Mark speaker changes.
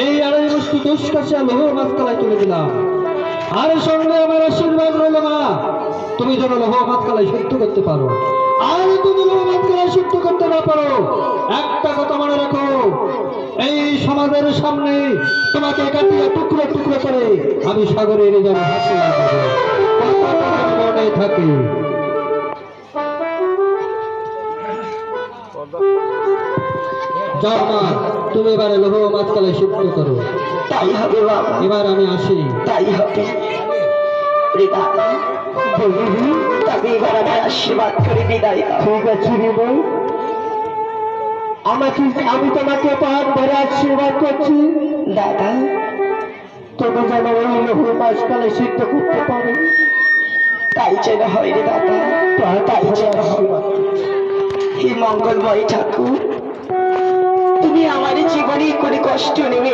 Speaker 1: এই আড়াই বস্তু দুষ্কাশিয়া লোহ মাছকালায় তুলে দিলাম। আর সঙ্গে আমার আশীর্বাদ রইল মা, তুমি যেন লোহ মাছকালায় শুদ্ধ করতে পারো। আর তুমি লোহ মাছকালায় শুদ্ধ করতে না পারো, একটা কথা মনে রাখো, এই সমাজের সামনে তোমাকে কাটিয়ে টুকরো টুকরো করে আমি সাগরে এনে যাবো, ভাসিয়ে দেবো। কথাটা যেন মনে থাকে। যাও মা, তুমি এবারে লোহ মাছকালায় শুদ্ধ করো।
Speaker 2: তাই হবে বাবা,
Speaker 1: এবার আমি আসি।
Speaker 2: তাই হবে। তবে এবার আমার আশীর্বাদ করে বিদায় দাও।
Speaker 1: ঠিক আছে রে বউ, আমি তোমাকে পাহাড় ধরে আশীর্বাদ করছি।
Speaker 2: দাদা,
Speaker 1: তুমি যেন ওই লোহ মাছকালায় সিদ্ধ করতে পারো,
Speaker 2: তাই যেন হয় রে দাদা, তাই যেন হয়। হে মঙ্গলময় ঠাকুর, তুমি আমার জীবনে করে কষ্ট নেবে